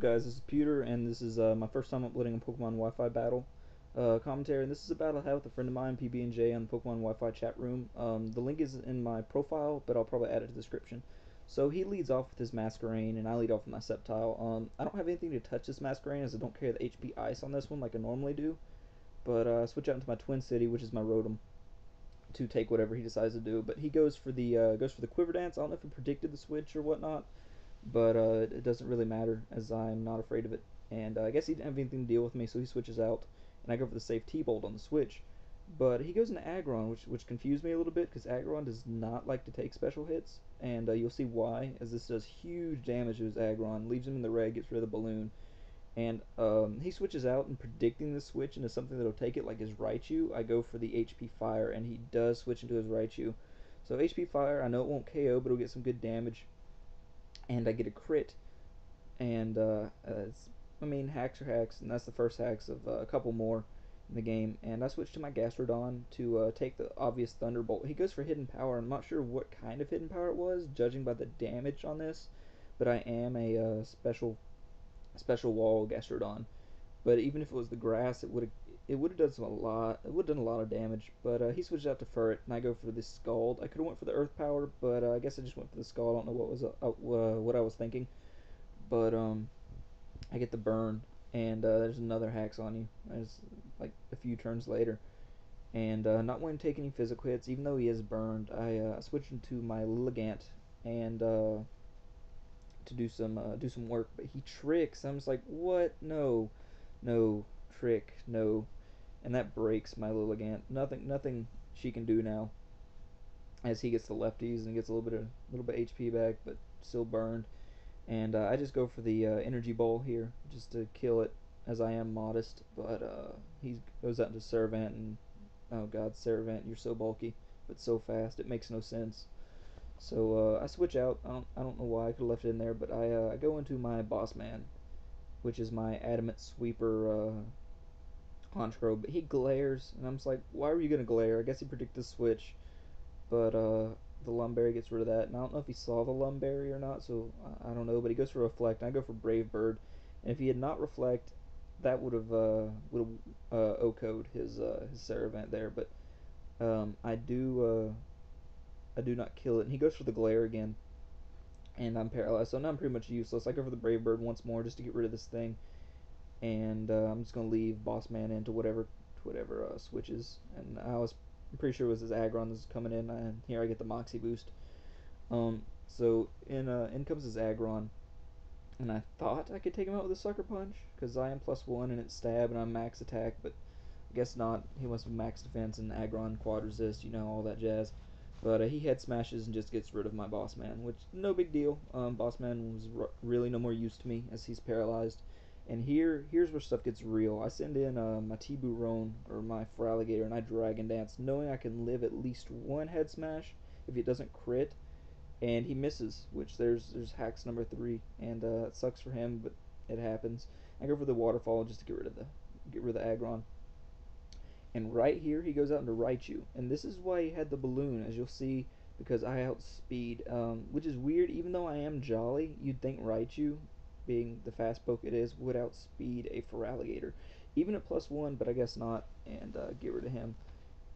guys? This is Pewter, and this is my first time uploading a Pokemon Wi-Fi battle commentary. And this is a battle I had with a friend of mine, PB&J, on the Pokemon Wi-Fi chat room. The link is in my profile, but I'll probably add it to the description. So he leads off with his Masquerain, and I lead off with my Sceptile. I don't have anything to touch this Masquerain, as I don't carry the HP Ice on this one like I normally do. But I switch out into my Twin City, which is my Rotom, to take whatever he decides to do. But he goes for the Quiver Dance. I don't know if he predicted the switch or whatnot, but it doesn't really matter as I'm not afraid of it. And I guess he didn't have anything to deal with me, so he switches out, and I go for the safe T-Bolt on the switch. But he goes into Aggron, which confused me a little bit, because Aggron does not like to take special hits, and you'll see why, as this does huge damage to his Aggron, leaves him in the red, gets rid of the balloon. And he switches out, and predicting the switch into something that'll take it, like his Raichu, I go for the HP Fire, and he does switch into his Raichu. So HP Fire, I know it won't KO, but it'll get some good damage, and I get a crit. And I mean, hacks are hacks, and that's the first hacks of a couple more in the game. And I switch to my Gastrodon to take the obvious Thunderbolt. He goes for Hidden Power. I'm not sure what kind of Hidden Power it was, judging by the damage on this, but I am a special wall Gastrodon. But even if it was the grass, it would have done a lot. It would have done a lot of damage. But he switched out to Furret, and I go for the Scald. I could have went for the Earth Power, but I guess I just went for the Scald. I don't know what I was thinking. But I get the burn, and there's another hacks on you. There's like a few turns later, and not wanting to take any physical hits, even though he is burned. I switch into my Lilligant and to do some work, but he tricks. I'm just like, what? No, no trick, no, and that breaks my Lilligant. Nothing she can do now, as he gets the lefties and gets a little bit HP back, but still burned. And I just go for the energy bowl here just to kill it, as I am modest. But he goes out into Servant, and oh god, Servant, you're so bulky but so fast, it makes no sense. So I switch out. I don't know why I could have left it in there, but I go into my Boss Man, which is my Adamant Sweeper Honchkrow. But he glares, and I'm just like, why were you gonna glare? I guess he predicted the switch, but the Lumberry gets rid of that. And I don't know if he saw the Lumberry or not, so I don't know. But he goes for Reflect, and I go for Brave Bird. And if he had not Reflect, that would have OHKO'd his Ceravant there. But I do not kill it. And he goes for the Glare again, and I'm paralyzed, so now I'm pretty much useless. I go for the Brave Bird once more just to get rid of this thing, and I'm just gonna leave Boss Man into whatever switches. And I'm pretty sure it was his Aggron that's coming in, and here I get the Moxie boost. So in comes his Aggron, and I thought I could take him out with a Sucker Punch, because I am +1 and it's stab and I'm max attack, but I guess not. He must be max defense and Aggron quad resist, all that jazz. But he head smashes and just gets rid of my Boss Man, which no big deal. Boss Man was really no more use to me, as he's paralyzed. And here's where stuff gets real. I send in my Tiburon, or my Feraligatr, and I Dragon Dance, knowing I can live at least one head smash if it doesn't crit. And he misses, which there's hacks number 3, and it sucks for him, but it happens. I go for the Waterfall just to get rid of the Aggron. And right here, he goes out into Raichu. And this is why he had the balloon, as you'll see, because I outspeed, which is weird. Even though I am jolly, you'd think Raichu, being the fast poke it is, would outspeed a Feraligatr. Even at +1, but I guess not, and get rid of him.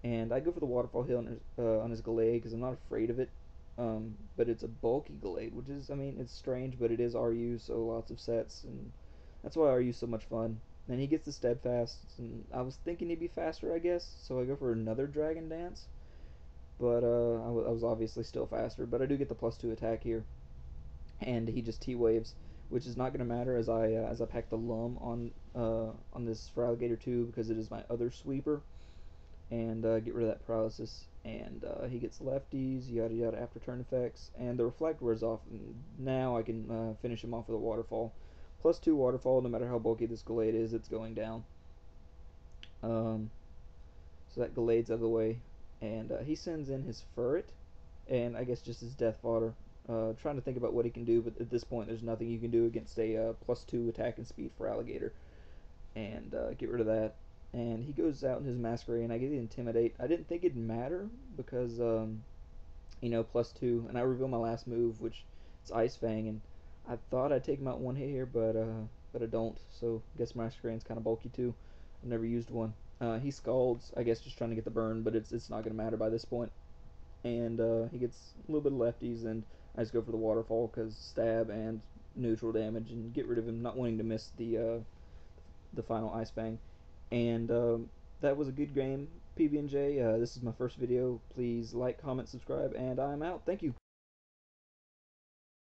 And I go for the Waterfall Hill on his Gallade, because I'm not afraid of it. But it's a bulky Gallade, which is, I mean, it's strange, but it is RU, so lots of sets, and that's why RU's so much fun. Then he gets the Steadfast, and I was thinking he'd be faster, I guess, so I go for another Dragon Dance, but I was obviously still faster, but I do get the +2 attack here, and he just T-Waves, which is not going to matter as I pack the Lum on this Feraligatr too, because it is my other sweeper, and get rid of that paralysis. And he gets lefties, yada yada, after turn effects, and the Reflect wears off, and now I can finish him off with a Waterfall. +2 Waterfall, no matter how bulky this Gallade is, it's going down. So that Gallade's out of the way, and he sends in his Furret, and I guess just his Death Fodder. Trying to think about what he can do, but at this point there's nothing you can do against a +2 attack and speed Feraligatr. And get rid of that. And he goes out in his Masquerain, and I get the Intimidate. I didn't think it'd matter, because, +2, and I reveal my last move, which is Ice Fang, and I thought I'd take him out one hit here, but but I don't, so I guess my screen's kind of bulky too. I've never used one. He scalds, I guess, just trying to get the burn, but it's not going to matter by this point. And he gets a little bit of lefties, and I just go for the waterfall because stab and neutral damage, and get rid of him, not wanting to miss the final Ice Fang. And that was a good game, PB&J. This is my first video. Please like, comment, subscribe, and I'm out. Thank you.